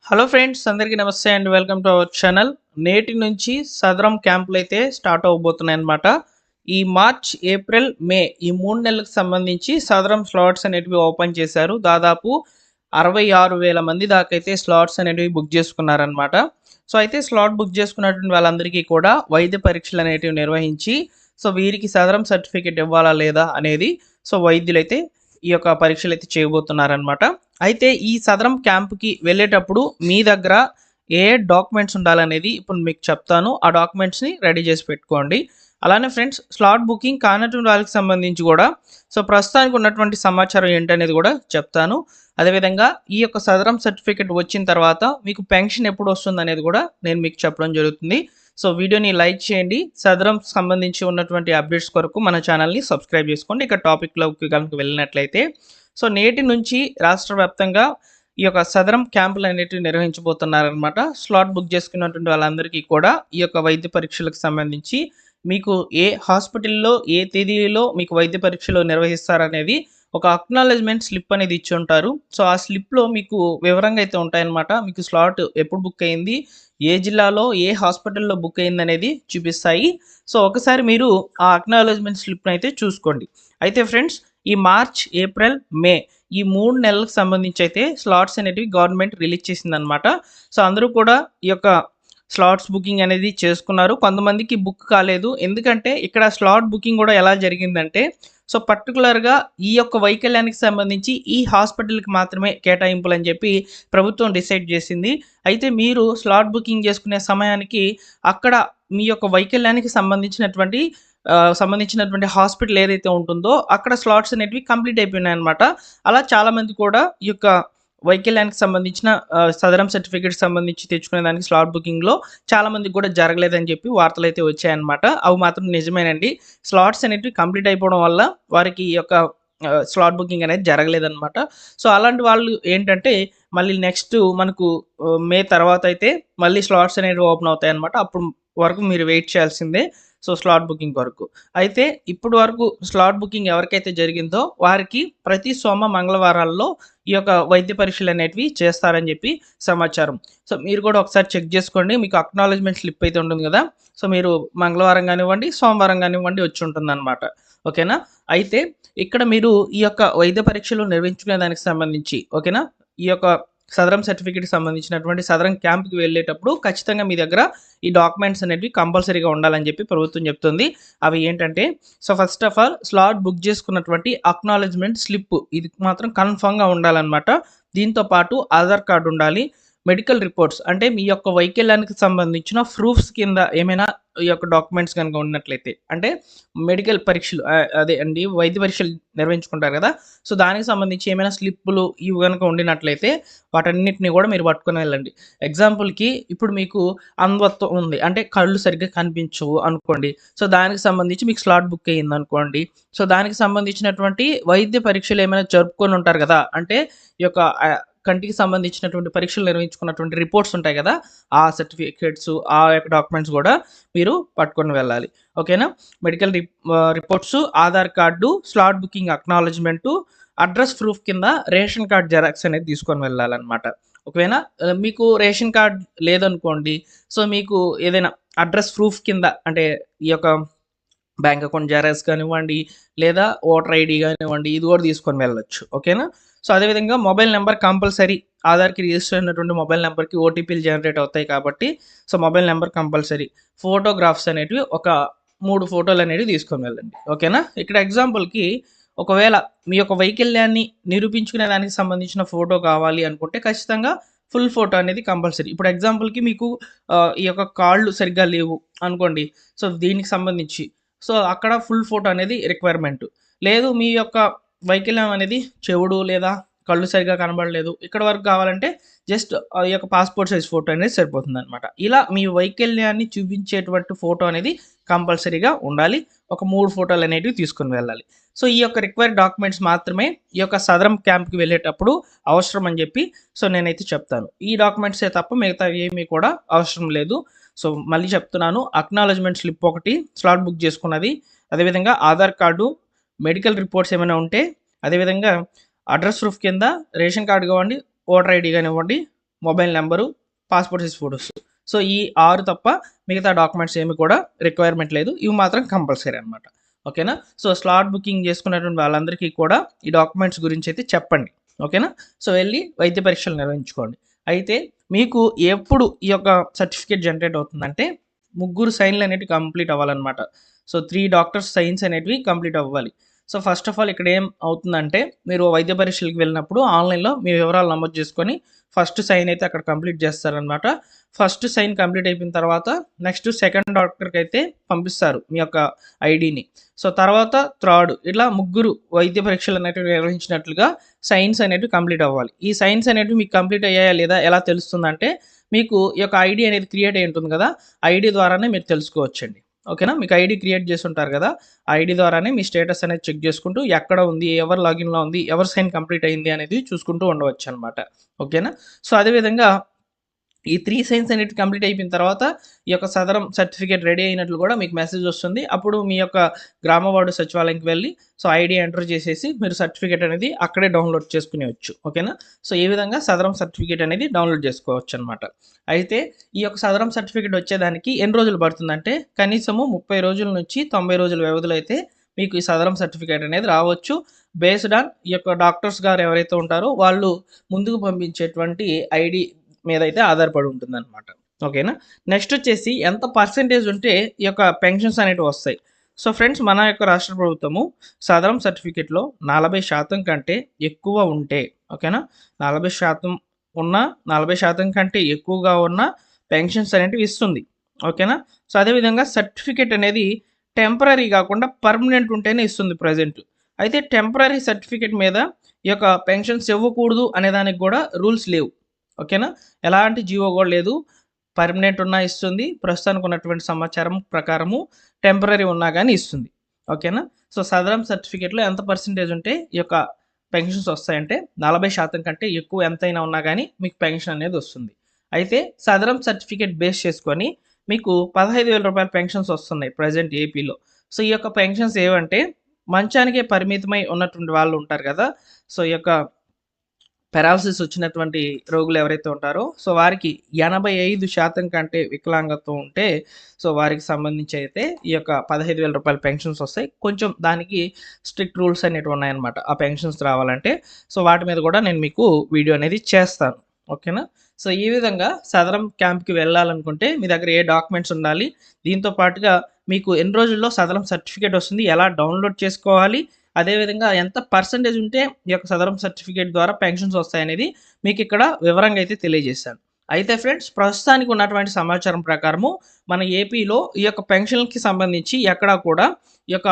Hello friends, అందరికీ నమస్తే and welcome to our channel. నేటి నుంచి సదరం క్యాంపులు అయితే స్టార్ట్ అవబోతున్నాయి అన్నమాట. ఈ మార్చ్, ఏప్రిల్, మే ఈ 3 నెలలకు సంబంధించి సదరం స్లాట్స్ అనేటివి ఓపెన్ చేశారు. దాదాపు 66,000 మంది దాకా అయితే స్లాట్స్ అనేటివి బుక్ చేసుకున్నారనమాట. సో అయితే స్లాట్ బుక్ చేసుకున్నటువంటి వాళ్ళందరికీ కూడా వైద్య పరీక్షలు అనేటివి నిర్వహించి వీరికి సదరం సర్టిఫికేట్ ఇవ్వాలా లేదా అనేది వైద్యులైతే ఈ యొక్క పరీక్షలు అయితే చేయబోతున్నారనమాట. అయితే ఈ సదరం క్యాంప్‌కి వెళ్ళేటప్పుడు మీ దగ్గర ఏ డాక్యుమెంట్స్ ఉండాలనేది ఇప్పుడు మీకు చెప్తాను. ఆ డాక్యుమెంట్స్‌ని రెడీ చేసి పెట్టుకోండి. అలానే ఫ్రెండ్స్, స్లాట్ బుకింగ్ కానటువంటి వాళ్ళకి సంబంధించి కూడా ప్రస్తుతానికి ఉన్నటువంటి సమాచారం ఏంటనేది కూడా చెప్తాను. అదేవిధంగా ఈ యొక్క సదరం సర్టిఫికేట్ వచ్చిన తర్వాత మీకు పెన్షన్ ఎప్పుడు వస్తుందనేది కూడా నేను మీకు చెప్పడం జరుగుతుంది. వీడియోని లైక్ చేయండి. సదరం సంబంధించి ఉన్నటువంటి అప్డేట్స్ కొరకు మన ఛానల్‌ని సబ్స్క్రైబ్ చేసుకోండి. ఇక టాపిక్‌లోకి గనుక వెళ్ళినట్లయితే నేటి నుంచి రాష్ట్ర వ్యాప్తంగా ఈ యొక్క సదరం క్యాంపులు అనేటివి నిర్వహించబోతున్నారనమాట. స్లాట్ బుక్ చేసుకున్నటువంటి వాళ్ళందరికీ కూడా ఈ యొక్క వైద్య పరీక్షలకు సంబంధించి మీకు ఏ హాస్పిటల్‌లో, ఏ తేదీలో మీకు వైద్య పరీక్షలు నిర్వహిస్తారనేది ఒక అక్నాలెడ్జ్‌మెంట్ స్లిప్ అనేది ఇచ్చి ఉంటారు. ఆ స్లిప్‌లో మీకు వివరంగా అయితే ఉంటాయన్నమాట. మీకు స్లాట్ ఎప్పుడు బుక్ అయింది, ఏ జిల్లాలో, ఏ హాస్పిటల్‌లో బుక్ అయిందనేది చూపిస్తాయి. ఒకసారి మీరు ఆ అక్నాలెడ్జ్‌మెంట్ స్లిప్‌ని అయితే చూసుకోండి. అయితే ఫ్రెండ్స్, ఈ మార్చ్, ఏప్రిల్, మే ఈ 3 నెలలకు సంబంధించి అయితే స్లాట్స్ అనేటివి గవర్నమెంట్ రిలీజ్ చేసిందనమాట. అందరూ కూడా ఈ యొక్క స్లాట్స్ బుకింగ్ అనేది చేసుకున్నారు. కొంతమందికి బుక్ కాలేదు. ఎందుకంటే ఇక్కడ స్లాట్ బుకింగ్ కూడా ఎలా జరిగిందంటే పర్టికులర్‌గా ఈ యొక్క వైకల్యానికి సంబంధించి ఈ హాస్పిటల్‌కి మాత్రమే కేటాయింపులని చెప్పి ప్రభుత్వం డిసైడ్ చేసింది. అయితే మీరు స్లాట్ బుకింగ్ చేసుకునే సమయానికి అక్కడ మీ యొక్క వైకల్యానికి సంబంధించినటువంటి హాస్పిటల్ ఏదైతే ఉంటుందో అక్కడ స్లాట్స్ అనేటివి కంప్లీట్ అయిపోయినాయన్నమాట. అలా చాలామంది కూడా ఈ యొక్క వైకల్యానికి సంబంధించిన సదరం సర్టిఫికేట్‌కి సంబంధించి తెచ్చుకునే దానికి స్లాట్ బుకింగ్‌లో చాలామందికి కూడా జరగలేదని చెప్పి వార్తలైతే వచ్చాయన్నమాట. అవి మాత్రం నిజమేనండి. స్లాట్స్ అనేటివి కంప్లీట్ అయిపోవడం వల్ల వారికి ఈ యొక్క స్లాట్ బుకింగ్ అనేది జరగలేదన్నమాట. అలాంటి వాళ్ళు ఏంటంటే మళ్ళీ నెక్స్ట్ మనకు మే తర్వాత అయితే మళ్ళీ స్లాట్స్ అనేవి ఓపెన్ అవుతాయన్నమాట. అప్పుడు వరకు మీరు వెయిట్ చేయాల్సిందే. స్లాట్ బుకింగ్ వరకు. అయితే ఇప్పటి వరకు స్లాట్ బుకింగ్ ఎవరికైతే జరిగిందో వారికి ప్రతి సోమ, మంగళవారాల్లో ఈ యొక్క వైద్య పరీక్షలు అనేటివి చేస్తారని చెప్పి సమాచారం. మీరు కూడా ఒకసారి చెక్ చేసుకోండి. మీకు అక్నాలెడ్జ్‌మెంట్ స్లిప్ అయితే ఉంటుంది కదా! మీరు మంగళవారం కానివ్వండి, సోమవారం కానివ్వండి వచ్చి ఉంటుందన్నమాట. ఓకేనా? అయితే ఇక్కడ మీరు ఈ యొక్క వైద్య పరీక్షలు నిర్వహించుకునే దానికి సంబంధించి ఓకేనా? ఈ యొక్క సదరం సర్టిఫికేట్‌కి సంబంధించినటువంటి సదరం క్యాంప్‌కి వెళ్ళేటప్పుడు ఖచ్చితంగా మీ దగ్గర ఈ డాక్యుమెంట్స్ అనేటివి కంపల్సరీగా ఉండాలని చెప్పి ప్రభుత్వం చెప్తుంది. అవి ఏంటంటే first of all slot book చేసుకున్నటువంటి అక్నాలెడ్జ్‌మెంట్ స్లిప్ ఇది మాత్రం కన్ఫర్మ్‌గా ఉండాలన్నమాట. దీంతో పాటు ఆధార్ కార్డ్ ఉండాలి. మెడికల్ రిపోర్ట్స్ అంటే మీ యొక్క వైకల్యానికి సంబంధించిన ప్రూఫ్స్ కింద ఏమైనా ఈ యొక్క డాక్యుమెంట్స్ గనుక ఉన్నట్లయితే అంటే మెడికల్ పరీక్షలు అదే అండి వైద్య పరీక్షలు నిర్వహించుకుంటారు కదా! దానికి సంబంధించి ఏమైనా స్లిప్పులు ఇవి గనుక ఉండినట్లయితే వాటన్నిటిని కూడా మీరు పట్టుకొని వెళ్ళండి. ఎగ్జాంపుల్‌కి ఇప్పుడు మీకు అంధత్వం ఉంది. అంటే కళ్ళు సరిగ్గా కనిపించవు అనుకోండి. దానికి సంబంధించి మీకు స్లాట్ బుక్ అయిందనుకోండి. దానికి సంబంధించినటువంటి వైద్య పరీక్షలు ఏమైనా జరుపుకొని ఉంటారు కదా! అంటే ఈ యొక్క కంటికి సంబంధించినటువంటి పరీక్షలు నిర్వహించుకున్నటువంటి రిపోర్ట్స్ ఉంటాయి కదా! ఆ సర్టిఫికేట్స్, ఆ యొక్క డాక్యుమెంట్స్ కూడా మీరు పట్టుకొని వెళ్ళాలి. ఓకేనా? Medical reports, Aadhaar card, slot booking acknowledgement, address proof కింద రేషన్ కార్డ్ జెరాక్స్ అనేది తీసుకొని వెళ్ళాలన్నమాట. ఒకవేళ మీకు రేషన్ కార్డ్ లేదనుకోండి, మీకు ఏదైనా అడ్రెస్ ప్రూఫ్ కింద అంటే ఈ యొక్క బ్యాంక్ అకౌంట్ జెరాక్స్ కానివ్వండి, లేదా ఓటర్ ఐడీ కానివ్వండి, ఇది కూడా తీసుకొని వెళ్ళొచ్చు. ఓకేనా? అదేవిధంగా మొబైల్ నంబర్ కంపల్సరీ. ఆధార్‌కి రిజిస్టర్ అయినటువంటి మొబైల్ నంబర్‌కి ఓటీపీలు జనరేట్ అవుతాయి కాబట్టి మొబైల్ నంబర్ కంపల్సరీ. ఫోటోగ్రాఫ్స్ అనేటివి ఒక 3 ఫోటోలు అనేవి తీసుకొని వెళ్ళండి. ఓకేనా? ఇక్కడ ఎగ్జాంపుల్‌కి ఒకవేళ మీ యొక్క వైకల్యాన్ని నిరూపించుకునే దానికి సంబంధించిన ఫోటో కావాలి అనుకుంటే ఖచ్చితంగా ఫుల్ ఫోటో అనేది కంపల్సరీ. ఇప్పుడు ఎగ్జాంపుల్‌కి మీకు ఈ యొక్క కాళ్ళు సరిగ్గా లేవు అనుకోండి. దీనికి సంబంధించి అక్కడ ఫుల్ ఫోటో అనేది రిక్వైర్మెంట్. లేదు మీ యొక్క వైకల్యం అనేది చెవుడు లేదా కళ్ళు సరిగ్గా కనబడలేదు. ఇక్కడ వరకు కావాలంటే జస్ట్ ఈ యొక్క పాస్‌పోర్ట్ సైజ్ ఫోటో అనేది సరిపోతుందనమాట. ఇలా మీ వైకల్యాన్ని చూపించేటువంటి ఫోటో అనేది కంపల్సరీగా ఉండాలి. ఒక 3 ఫోటోలు అనేటివి తీసుకొని వెళ్ళాలి. ఈ యొక్క రిక్వైర్డ్ డాక్యుమెంట్స్ మాత్రమే ఈ యొక్క సదరం క్యాంప్‌కి వెళ్ళేటప్పుడు అవసరం అని చెప్పి నేనైతే చెప్తాను. ఈ డాక్యుమెంట్సే తప్ప మిగతావి ఏమీ కూడా అవసరం లేదు. మళ్ళీ చెప్తున్నాను. అక్నాలెడ్జ్‌మెంట్ స్లిప్ ఒకటి, స్లాట్ బుక్ చేసుకున్నది, అదేవిధంగా ఆధార్ కార్డు, మెడికల్ రిపోర్ట్స్ ఏమైనా ఉంటే, అదేవిధంగా అడ్రెస్ ప్రూఫ్ కింద రేషన్ కార్డ్ కానివ్వండి, ఓటర్ ఐడీ కానివ్వండి, mobile number, passport size photos. So, ఈ 6 తప్ప మిగతా డాక్యుమెంట్స్ ఏమి కూడా రిక్వైర్మెంట్ లేదు. ఇవి మాత్రం కంపల్సరీ అనమాట. ఓకేనా? సో, స్లాట్ బుకింగ్ చేసుకున్నటువంటి వాళ్ళందరికీ కూడా ఈ డాక్యుమెంట్స్ గురించి అయితే చెప్పండి. ఓకేనా? సో, వెళ్లి వైద్య పరీక్షలు నిర్వహించుకోండి. అయితే మీకు ఎప్పుడు ఈ యొక్క సర్టిఫికేట్ జనరేట్ అవుతుందంటే, ముగ్గురు సైన్‌లు అనేటివి కంప్లీట్ అవ్వాలన్నమాట. సో, 3 డాక్టర్స్ సైన్స్ అనేటివి కంప్లీట్ అవ్వాలి. సో, ఫస్ట్ ఆఫ్ ఆల్ ఇక్కడ ఏం అవుతుందంటే, మీరు వైద్య పరీక్షలకు వెళ్ళినప్పుడు ఆన్‌లైన్‌లో మీ వివరాలు నమోదు చేసుకొని, ఫస్ట్ సైన్ అయితే అక్కడ కంప్లీట్ చేస్తారనమాట. ఫస్ట్ సైన్ కంప్లీట్ అయిపోయిన తర్వాత నెక్స్ట్ సెకండ్ డాక్టర్‌కి అయితే పంపిస్తారు మీ యొక్క ఐడీని. సో, తర్వాత థర్డ్ ఇట్లా ముగ్గురు వైద్య పరీక్షలు అనేటివి నిర్వహించినట్లుగా సైన్స్ అనేటివి కంప్లీట్ అవ్వాలి. ఈ సైన్స్ అనేటివి మీకు కంప్లీట్ అయ్యాయా లేదా ఎలా తెలుస్తుందంటే, మీకు ఈ యొక్క ఐడీ అనేది క్రియేట్ అయ్యి ఉంటుంది కదా! ఐడీ ద్వారానే మీరు తెలుసుకోవచ్చండి. ఓకేనా? మీకు ఐడీ క్రియేట్ చేసి ఉంటారు కదా! ఆ ఐడీ ద్వారానే మీ స్టేటస్ అనేది చెక్ చేసుకుంటూ ఎక్కడ ఉంది, ఎవరు లాగిన్‌లో ఉంది, ఎవరి సైన్ కంప్లీట్ అయింది అనేది చూసుకుంటూ ఉండవచ్చనమాట. ఓకేనా? సో, అదేవిధంగా ఈ 3 సైన్స్ అనేటివి కంప్లీట్ అయిపోయిన తర్వాత ఈ యొక్క సదరం సర్టిఫికేట్ రెడీ అయినట్లు కూడా మీకు మెసేజ్ వస్తుంది. అప్పుడు మీ యొక్క గ్రామ వార్డు సచివాలయంకి వెళ్లి సో, ఐడీ ఎంటర్ చేసేసి మీరు సర్టిఫికేట్ అనేది అక్కడే డౌన్‌లోడ్ చేసుకునేయొచ్చు. ఓకేనా? సో, ఈ విధంగా సదరం సర్టిఫికేట్ అనేది డౌన్‌లోడ్ చేసుకోవచ్చనమాట. అయితే ఈ యొక్క సదరం సర్టిఫికేట్ వచ్చేదానికి ఎన్ని రోజులు పడుతుందంటే కనీసము 30 రోజుల నుంచి 90 రోజుల వ్యవధిలో అయితే మీకు ఈ సదరం సర్టిఫికేట్ అనేది రావచ్చు. బేస్డ్ ఆన్ ఈ యొక్క డాక్టర్స్ గారు ఎవరైతే ఉంటారో వాళ్ళు ముందుకు పంపించేటువంటి ఐడీ మీదైతే ఆధారపడి ఉంటుందన్నమాట. ఓకేనా? నెక్స్ట్ వచ్చేసి ఎంత పర్సెంటేజ్ ఉంటే ఈ యొక్క పెన్షన్స్ అనేటివి వస్తాయి. సో, ఫ్రెండ్స్ మన యొక్క రాష్ట్ర ప్రభుత్వము సదరం సర్టిఫికేట్‌లో 40% కంటే ఎక్కువ ఉంటే ఓకేనా? 40% ఉన్న 40% కంటే ఎక్కువగా ఉన్న పెన్షన్స్ అనేటివి ఇస్తుంది. ఓకేనా? సో, అదేవిధంగా సర్టిఫికేట్ అనేది టెంపరరీ కాకుండా పర్మనెంట్ ఉంటేనే ఇస్తుంది ప్రెజెంట్. అయితే టెంపరరీ సర్టిఫికేట్ మీద ఈ యొక్క పెన్షన్స్ ఇవ్వకూడదు అనే దానికి కూడా రూల్స్ లేవు. ఓకేనా? ఎలాంటి జీవో కూడా లేదు. పర్మనెంట్ ఉన్నా ఇస్తుంది. ప్రస్తుతానికి ఉన్నటువంటి సమాచారం ప్రకారము టెంపరరీ ఉన్నా గాని ఇస్తుంది. ఓకేనా? సో, సదరం సర్టిఫికేట్‌లో ఎంత పర్సెంటేజ్ ఉంటే ఈ యొక్క పెన్షన్స్ వస్తాయంటే 40% కంటే ఎక్కువ ఎంతైనా ఉన్నా గాని మీకు పెన్షన్ అనేది వస్తుంది. అయితే సదరం సర్టిఫికేట్ బేస్ చేసుకొని మీకు రూ. 15,000 పెన్షన్స్ వస్తున్నాయి ప్రెజెంట్ ఏపీలో. సో, ఈ యొక్క పెన్షన్స్ ఏవంటే మంచానికే పరిమితమై ఉన్నటువంటి వాళ్ళు ఉంటారు కదా! సో, ఈ యొక్క పారాలిసిస్ వచ్చినటువంటి రోగులు ఎవరైతే ఉంటారో సో, వారికి 85% కంటే వికలాంగత్వం ఉంటే సో, వారికి సంబంధించి అయితే ఈ యొక్క రూ. 15,000 పెన్షన్స్ వస్తాయి. కొంచెం దానికి స్ట్రిక్ట్ రూల్స్ అనేటివి ఉన్నాయన్నమాట. ఆ పెన్షన్స్ రావాలంటే. సో, వాటి మీద కూడా నేను మీకు వీడియో అనేది చేస్తాను. ఓకేనా? సో, ఈ విధంగా సదరం క్యాంప్‌కి వెళ్ళాలనుకుంటే మీ దగ్గర ఏ డాక్యుమెంట్స్ ఉండాలి? దీంతో పాటుగా మీకు ఎన్ని రోజుల్లో సదరం సర్టిఫికేట్ వస్తుంది? ఎలా డౌన్‌లోడ్ చేసుకోవాలి? అదేవిధంగా ఎంత పర్సెంటేజ్ ఉంటే ఈ యొక్క సదరం సర్టిఫికేట్ ద్వారా పెన్షన్స్ వస్తాయనేది మీకు ఇక్కడ వివరంగా అయితే తెలియజేశాను. అయితే ఫ్రెండ్స్ ప్రస్తుతానికి ఉన్నటువంటి సమాచారం ప్రకారము మన ఏపీలో ఈ యొక్క పెన్షన్‌లకి సంబంధించి ఎక్కడా కూడా ఈ యొక్క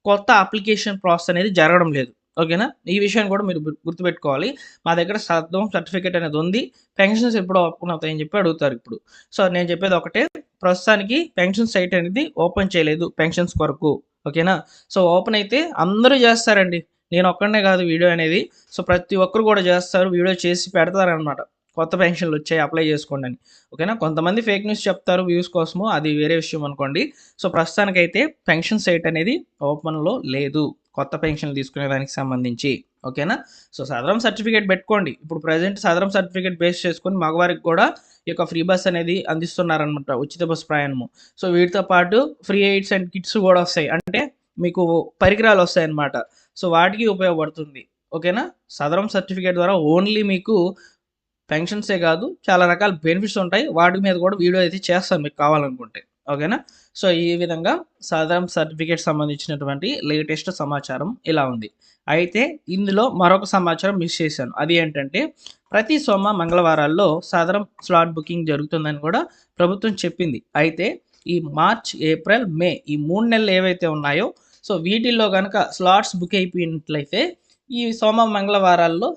కొత్త అప్లికేషన్ ప్రాసెస్ అనేది జరగడం లేదు. ఓకేనా? ఈ విషయాన్ని కూడా మీరు గుర్తుపెట్టుకోవాలి. మా దగ్గర సదరం సర్టిఫికేట్ అనేది ఉంది. పెన్షన్స్ ఎప్పుడు ఓపెన్ అవుతాయని చెప్పి అడుగుతారు ఇప్పుడు. సో, నేను చెప్పేది ఒకటే ప్రస్తుతానికి పెన్షన్ సైట్ అనేది ఓపెన్ చేయలేదు పెన్షన్స్ కొరకు. ఓకేనా? సో, ఓపెన్ అయితే అందరూ జేస్తారండి. నేనొక్కడినే గాదు వీడియో అనేది. సో, ప్రతి ఒక్కరు గూడా జేస్తారు. వీడియో చేసి పెడతారనమాట. కొత్త పెన్షన్‌లొచ్చాయి అప్లై జేసుకోండని. ఓకేనా? కొంతమంది ఫేక్ న్యూస్ చెప్తారు వ్యూస్ కోసము. అది వేరే విషయం అనుకోండి. సో, ప్రస్తుతానికైతే పెన్షన్ సైట్ అనేది ఓపెన్‌లో లేదు. కొత్త పెన్షన్‌లు తీసుకునే దానికి సంబంధించి. ఓకేనా? సో, సదరం సర్టిఫికేట్ బెట్టుకోండి. ఇప్పుడు ప్రెజెంట్ సదరం సర్టిఫికేట్ బేస్ చేసుకొని మగవారికి కూడా ఈ యొక్క ఫ్రీ బస్ అనేది అందిస్తున్నారనమాట. ఉచిత బస్సు ప్రయాణము. సో, వీటితో పాటు ఫ్రీ ఎయిడ్స్ అండ్ కిట్స్ గూడా వస్తాయి. అంటే మీకు పరికరాలొస్తాయన్నమాట. సో, వాటికి ఉపయోగపడుతుంది. ఓకేనా? సదరం సర్టిఫికేట్ ద్వారా ఓన్లీ మీకు పెన్షన్సే గాదు చాలా రకాల బెనిఫిట్స్ ఉంటాయి. వాటి మీద గూడా వీడియో అయితే చేస్తాను మీకు కావాలనుకుంటే. ఓకేనా? సో, ఈ విధంగా సదరం సర్టిఫికేట్ సంబంధించినటువంటి లేటెస్ట్ సమాచారం ఇలా ఉంది. అయితే ఇందులో మరొక సమాచారం మిస్ చేశాను. అది ఏంటంటే ప్రతి సోమ, మంగళవారాల్లో సదరం స్లాట్ బుకింగ్ జరుగుతుందని కూడా ప్రభుత్వం చెప్పింది. అయితే ఈ మార్చ్, ఏప్రిల్, మే ఈ 3 నెలలు ఏవైతే ఉన్నాయో సో, వీటిల్లో గనక స్లాట్స్ బుక్ అయిపోయినట్లయితే ఈ సోమ, మంగళవారాల్లో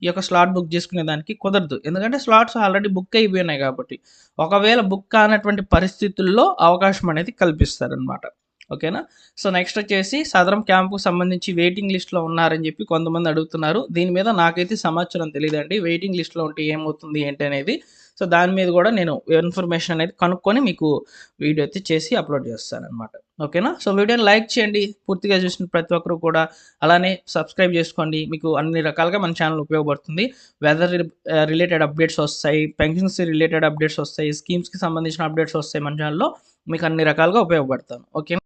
ఈ యొక్క స్లాట్ బుక్ చేసుకునే దానికి కుదరదు. ఎందుకంటే స్లాట్స్ ఆల్రెడీ బుక్ అయిపోయినాయి కాబట్టి. ఒకవేళ బుక్ కానటువంటి పరిస్థితుల్లో అవకాశం అనేది కల్పిస్తారనమాట. ఓకేనా. సో నెక్స్ట్ వచ్చేసి సదరం క్యాంప్‌కి సంబంధించి వెయిటింగ్ లిస్ట్‌లో ఉన్నారని చెప్పి కొంతమంది అడుగుతున్నారు. దీని మీద నాకైతే సమాచారం తెలీదండి. వెయిటింగ్ లిస్ట్‌లో ఉంటే ఏమవుతుంది ఏంటి అనేది. సో దాని మీద కూడా నేను ఇన్ఫర్మేషన్ అనేది కనుక్కొని మీకు వీడియో అయితే చేసి అప్లోడ్ చేస్తాననమాట. ఓకేనా. సో వీడియోని లైక్ చేయండి. పూర్తిగా చూసిన ప్రతి ఒక్కరు కూడా. అలానే సబ్స్క్రైబ్ చేసుకోండి. మీకు అన్ని రకాలుగా మన ఛానల్ ఉపయోగపడుతుంది. వెదర్ రిలేటెడ్ అప్డేట్స్ వస్తాయి. పెన్షన్స్ రిలేటెడ్ అప్డేట్స్ వస్తాయి. స్కీమ్స్‌కి సంబంధించిన అప్డేట్స్ వస్తాయి మన ఛానల్‌లో. మీకు అన్ని రకాలుగా ఉపయోగపడతాను. ఓకే.